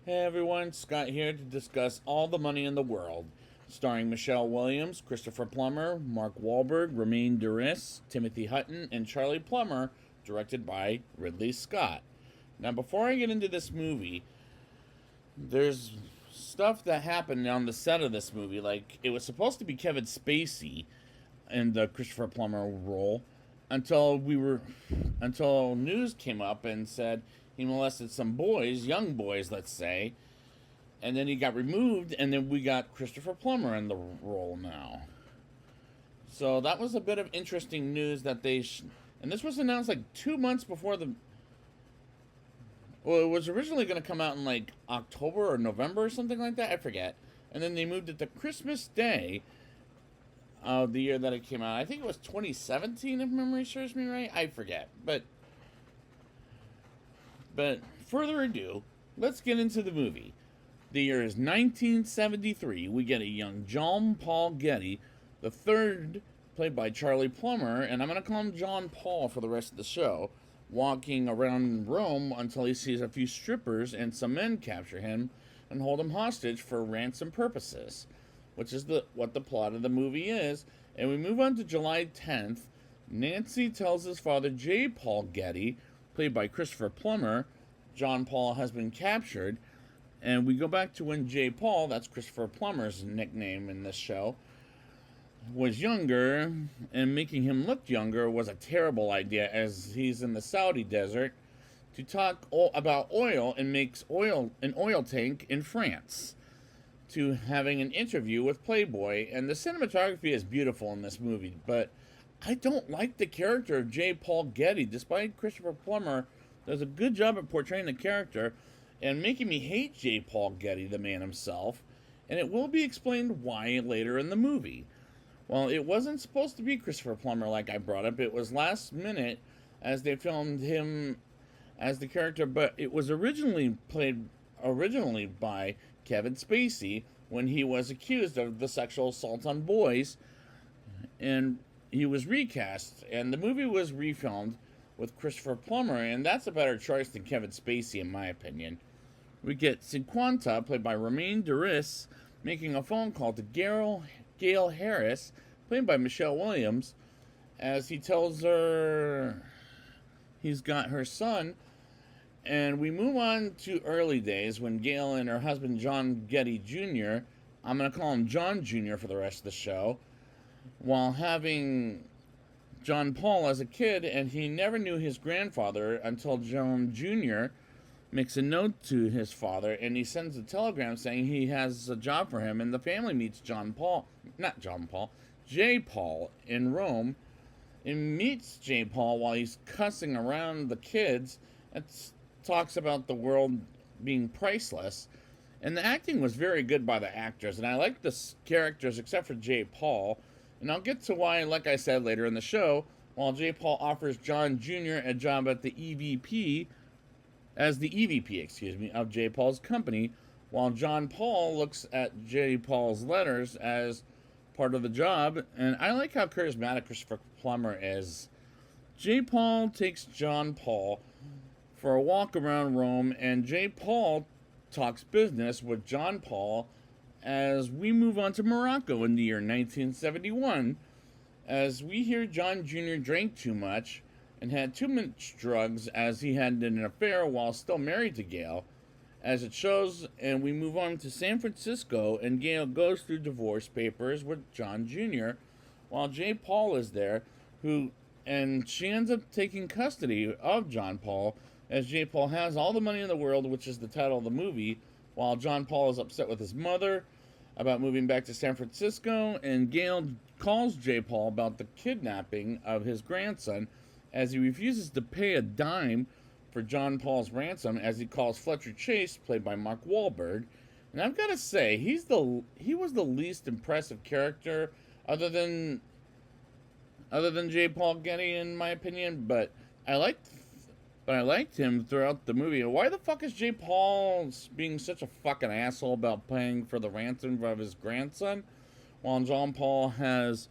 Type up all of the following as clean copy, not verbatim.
Hey everyone, Scott here to discuss All the Money in the World, starring Michelle Williams, Christopher Plummer, Mark Wahlberg, Romain Duris, Timothy Hutton, and Charlie Plummer, directed by Ridley Scott. Now, before I get into this movie, there's stuff that happened on the set of this movie. Like, it was supposed to be Kevin Spacey in the Christopher Plummer role until news came up and said he molested some boys, young boys, let's say, and then he got removed, and then we got Christopher Plummer in the role now. So that was a bit of interesting news that and this was announced like 2 months before the. Well, it was originally going to come out in like October or November or something like that. I forget. And then they moved it to Christmas Day of the year that it came out. I think it was 2017, if memory serves me right. I forget. But further ado, let's get into the movie. The year is 1973. We get a young John Paul Getty, the third, played by Charlie Plummer, and I'm going to call him John Paul for the rest of the show, walking around Rome until he sees a few strippers and some men capture him and hold him hostage for ransom purposes, which is what the plot of the movie is. And we move on to July 10th. Nancy tells his father, J. Paul Getty, played by Christopher Plummer, John Paul has been captured. And we go back to when J. Paul, that's Christopher Plummer's nickname in this show, was younger, and making him look younger was a terrible idea, as he's in the Saudi desert to talk about oil and makes an oil tank in France, to having an interview with Playboy. And the cinematography is beautiful in this movie, but I don't like the character of J. Paul Getty. Despite Christopher Plummer does a good job at portraying the character and making me hate J. Paul Getty, the man himself, and it will be explained why later in the movie. Well, it wasn't supposed to be Christopher Plummer, like I brought up. It was last minute as they filmed him as the character, but it was originally by Kevin Spacey when he was accused of the sexual assault on boys, and he was recast, and the movie was refilmed with Christopher Plummer, and that's a better choice than Kevin Spacey, in my opinion. We get Cinquanta, played by Romain Duris, making a phone call to Gail Harris, played by Michelle Williams, as he tells her he's got her son. And we move on to early days when Gail and her husband John Getty Jr., I'm going to call him John Jr. for the rest of the show, while having John Paul as a kid, and he never knew his grandfather until John Jr. makes a note to his father, and he sends a telegram saying he has a job for him, and the family meets J. Paul in Rome, and meets J. Paul while he's cussing around the kids and talks about the world being priceless. And the acting was very good by the actors, and I liked the characters except for J. Paul. And I'll get to why, like I said, later in the show, while J. Paul offers John Jr. a job at the EVP, of J. Paul's company, while John Paul looks at J. Paul's letters as part of the job. And I like how charismatic Christopher Plummer is. J. Paul takes John Paul for a walk around Rome, and J. Paul talks business with John Paul as we move on to Morocco in the year 1971, as we hear John Jr. drank too much and had too much drugs as he had an affair while still married to Gail, as it shows. And we move on to San Francisco, and Gail goes through divorce papers with John Jr. while J. Paul is there, and she ends up taking custody of John Paul, as J. Paul has all the money in the world, which is the title of the movie, while John Paul is upset with his mother about moving back to San Francisco, and Gail calls J. Paul about the kidnapping of his grandson, as he refuses to pay a dime for John Paul's ransom, as he calls Fletcher Chase, played by Mark Wahlberg. And I've got to say, he was the least impressive character other than J. Paul Getty, in my opinion, but I liked him throughout the movie. Why the fuck is J. Paul being such a fucking asshole about paying for the ransom of his grandson, while John Paul has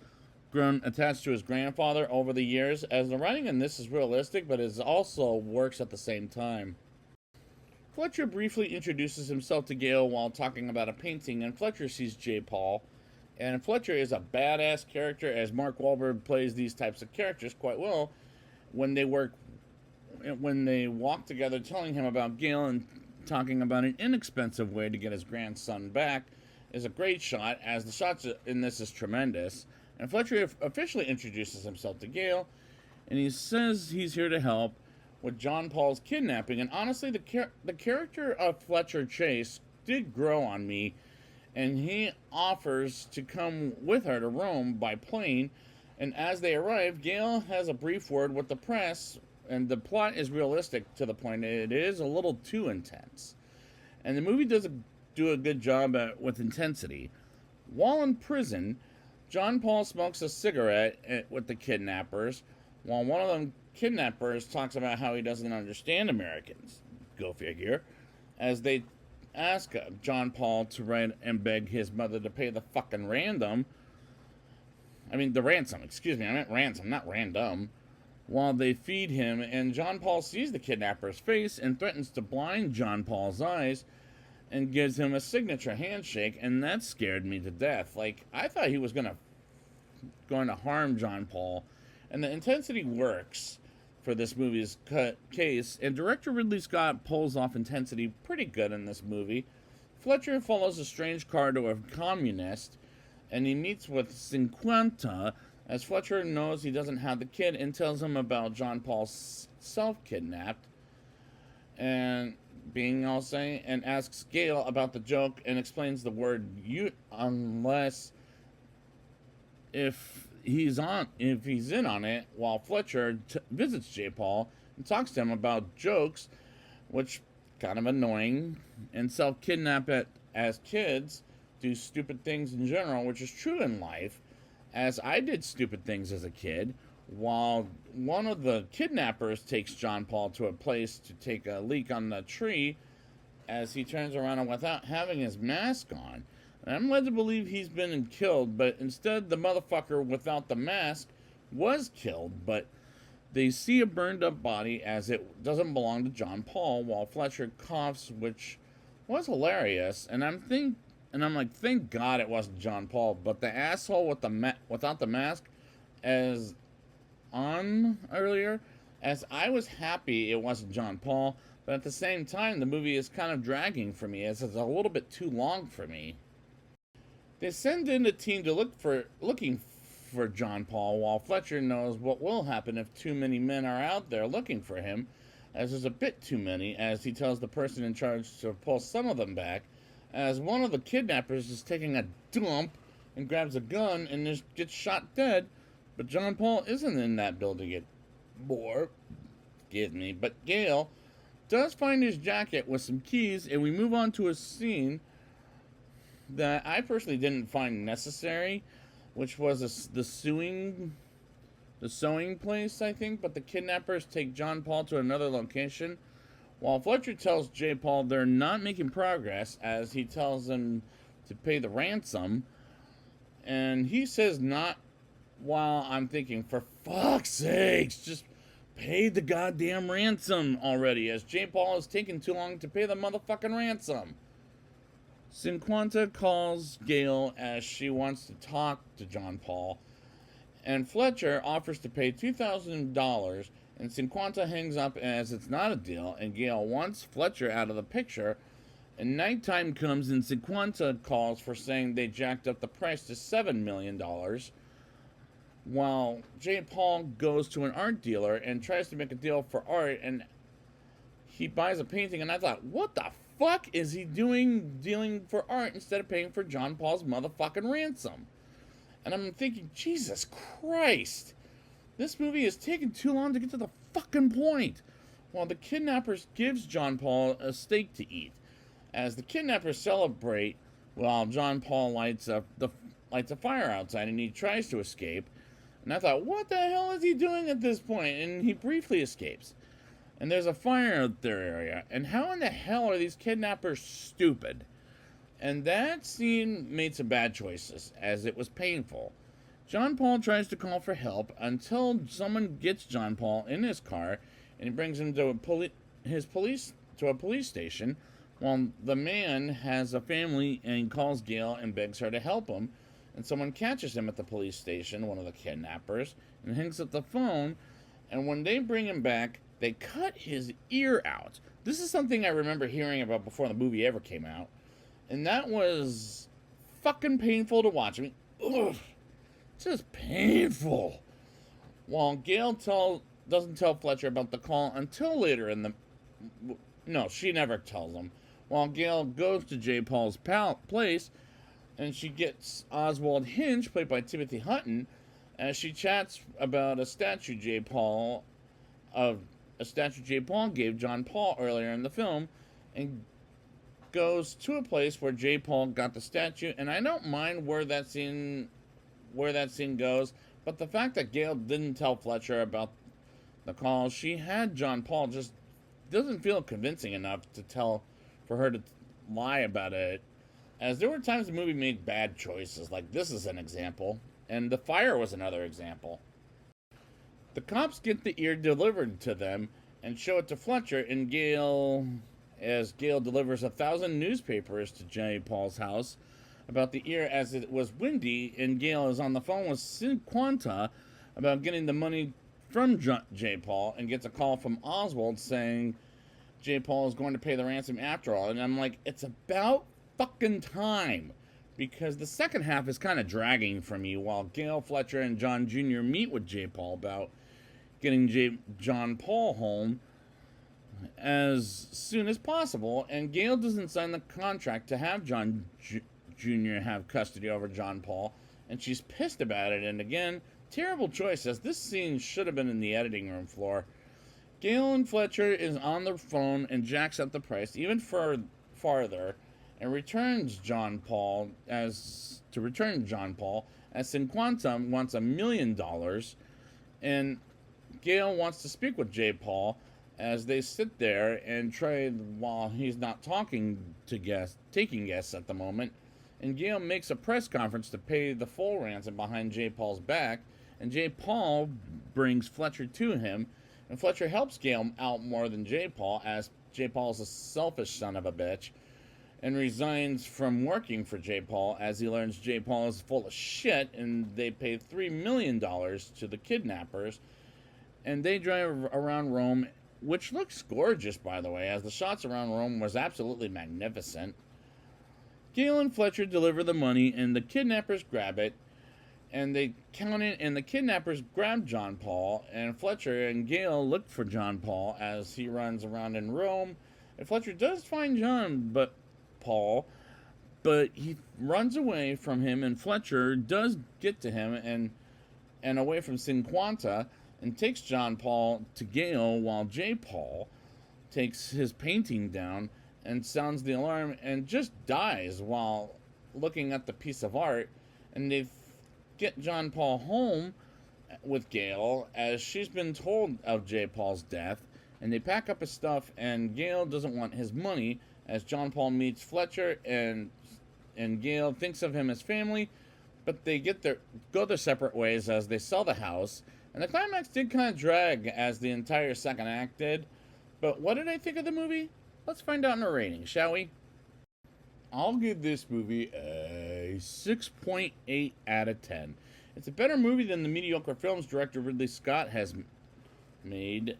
grown attached to his grandfather over the years? As the writing in this is realistic, but it also works at the same time. Fletcher briefly introduces himself to Gale while talking about a painting, and Fletcher sees J. Paul. And Fletcher is a badass character, as Mark Wahlberg plays these types of characters quite well when they walk together, telling him about Gale and talking about an inexpensive way to get his grandson back is a great shot, as the shots in this is tremendous. And Fletcher officially introduces himself to Gale, and he says he's here to help with John Paul's kidnapping. And honestly, the character of Fletcher Chase did grow on me, and he offers to come with her to Rome by plane. And as they arrive, Gale has a brief word with the press, and the plot is realistic to the point it is a little too intense. And the movie does do a good job with intensity. While in prison, John Paul smokes a cigarette with the kidnappers, while one of them kidnappers talks about how he doesn't understand Americans. Go figure. As they ask John Paul to write and beg his mother to pay the fucking ransom. I meant ransom, not random. While they feed him, and John Paul sees the kidnapper's face and threatens to blind John Paul's eyes and gives him a signature handshake, and that scared me to death. Like, I thought he was going to harm John Paul, and the intensity works for this movie's case, and director Ridley Scott pulls off intensity pretty good in this movie. Fletcher follows a strange car to a communist, and he meets with Cinquanta, as Fletcher knows he doesn't have the kid and tells him about John Paul's self-kidnapped, and being all saying, and asks Gale about the joke and explains the word unless if he's in on it, while Fletcher visits J. Paul and talks to him about jokes, which kind of annoying, and self-kidnap as kids do stupid things in general, which is true in life, as I did stupid things as a kid, while one of the kidnappers takes John Paul to a place to take a leak on the tree, as he turns around without having his mask on. And I'm led to believe he's been killed, but instead the motherfucker without the mask was killed, but they see a burned up body as it doesn't belong to John Paul, while Fletcher coughs, which was hilarious. And I'm like, thank God it wasn't John Paul, but the asshole without the mask, as on earlier, as I was happy it wasn't John Paul, but at the same time the movie is kind of dragging for me, as it's a little bit too long for me. They send in a team to looking for John Paul, while Fletcher knows what will happen if too many men are out there looking for him, as there's a bit too many, as he tells the person in charge to pull some of them back, as one of the kidnappers is taking a dump and grabs a gun and just gets shot dead, but John Paul isn't in that building anymore. Excuse me. But Gale does find his jacket with some keys, and we move on to a scene that I personally didn't find necessary, which was the sewing place, I think. But the kidnappers take John Paul to another location, while Fletcher tells J. Paul they're not making progress, as he tells them to pay the ransom, and he says not, while I'm thinking, for fuck's sakes, just pay the goddamn ransom already, as J. Paul is taking too long to pay the motherfucking ransom. Cinquanta calls Gale as she wants to talk to John Paul, and Fletcher offers to pay $2,000, and Cinquanta hangs up as it's not a deal, and Gale wants Fletcher out of the picture, and nighttime comes and Cinquanta calls for saying they jacked up the price to $7 million, while J. Paul goes to an art dealer and tries to make a deal for art, and he buys a painting, and I thought, what the fuck is he dealing for art instead of paying for John Paul's motherfucking ransom? And I'm thinking, Jesus Christ, this movie is taking too long to get to the fucking point. While the kidnappers gives John Paul a steak to eat, as the kidnappers celebrate, while John Paul lights a fire outside, and he tries to escape. And I thought, what the hell is he doing at this point? And he briefly escapes. And there's a fire out their area. And how in the hell are these kidnappers stupid? And that scene made some bad choices, as it was painful. John Paul tries to call for help until someone gets John Paul in his car, and he brings him to his police to a police station while the man has a family and calls Gail and begs her to help him. And someone catches him at the police station, one of the kidnappers, and hangs up the phone. And when they bring him back, they cut his ear out. This is something I remember hearing about before the movie ever came out. And that was fucking painful to watch. I mean, ugh, just painful. While Gail doesn't tell Fletcher about the call until later in the... No, she never tells him. While Gail goes to J. Paul's place, and she gets Oswald Hinch, played by Timothy Hutton, as she chats about a statue J. Paul gave John Paul earlier in the film, and goes to a place where J. Paul got the statue. And I don't mind where that scene goes, but the fact that Gail didn't tell Fletcher about the call she had John Paul just doesn't feel convincing enough for her to lie about it, as there were times the movie made bad choices, like this is an example, and the fire was another example. The cops get the ear delivered to them and show it to Fletcher, and Gail delivers 1,000 newspapers to J. Paul's house about the ear, as it was windy, and Gail is on the phone with Cinquanta about getting the money from J. Paul, and gets a call from Oswald saying J. Paul is going to pay the ransom after all. And I'm like, it's about fucking time, because the second half is kind of dragging for me while Gail, Fletcher, and John Jr. meet with J. Paul about getting John Paul home as soon as possible, and Gail doesn't sign the contract to have John Jr. have custody over John Paul, and she's pissed about it. And again, terrible choice, as this scene should have been in the editing room floor. Gail and Fletcher is on the phone and jacks up the price even farther, and returns John Paul as Cinquanta wants $1 million, and Gail wants to speak with J. Paul as they sit there and trade while he's not taking guests at the moment. And Gail makes a press conference to pay the full ransom behind J. Paul's back, and J. Paul brings Fletcher to him, and Fletcher helps Gail out more than J. Paul, as J. Paul's a selfish son of a bitch, and resigns from working for J. Paul as he learns J. Paul is full of shit, and they pay $3 million to the kidnappers, and they drive around Rome, which looks gorgeous, by the way, as the shots around Rome was absolutely magnificent. Gail and Fletcher deliver the money, and the kidnappers grab it, and they count it, and the kidnappers grab John Paul, and Fletcher and Gail look for John Paul as he runs around in Rome, and Fletcher does find Paul, but he runs away from him, and Fletcher does get to him and away from Cinquanta, and takes John Paul to Gail, while J. Paul takes his painting down and sounds the alarm and just dies while looking at the piece of art. And they get John Paul home with Gail, as she's been told of J. Paul's death, and they pack up his stuff, and Gail doesn't want his money, as John Paul meets Fletcher, and Gail thinks of him as family, but they go their separate ways as they sell the house. And the climax did kind of drag, as the entire second act did. But what did I think of the movie? Let's find out in a rating, shall we? I'll give this movie a 6.8 out of 10. It's a better movie than the mediocre films director Ridley Scott has made,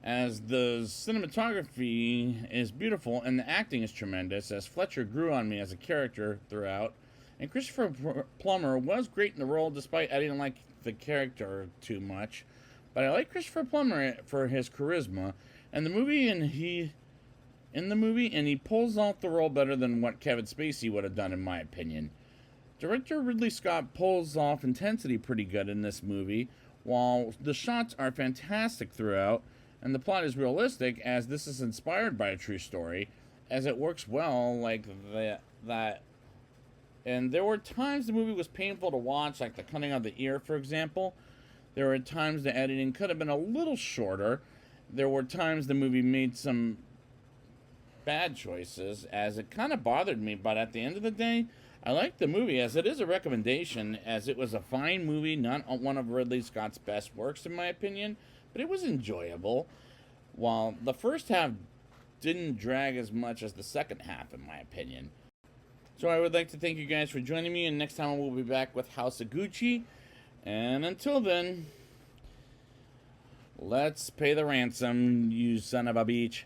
as the cinematography is beautiful and the acting is tremendous, as Fletcher grew on me as a character throughout. And Christopher Plummer was great in the role, despite I didn't like the character too much. But I like Christopher Plummer for his charisma in the movie, and he pulls off the role better than what Kevin Spacey would have done, in my opinion. Director Ridley Scott pulls off intensity pretty good in this movie, while the shots are fantastic throughout, and the plot is realistic, as this is inspired by a true story, as it works well like that. And there were times the movie was painful to watch, like the cutting of the ear, for example. There were times the editing could have been a little shorter. There were times the movie made some bad choices, as it kind of bothered me. But at the end of the day, I liked the movie, as it is a recommendation, as it was a fine movie, not one of Ridley Scott's best works, in my opinion, but it was enjoyable. While the first half didn't drag as much as the second half, in my opinion. So I would like to thank you guys for joining me, and next time we'll be back with House of Gucci. And until then, let's pay the ransom, you son of a beach.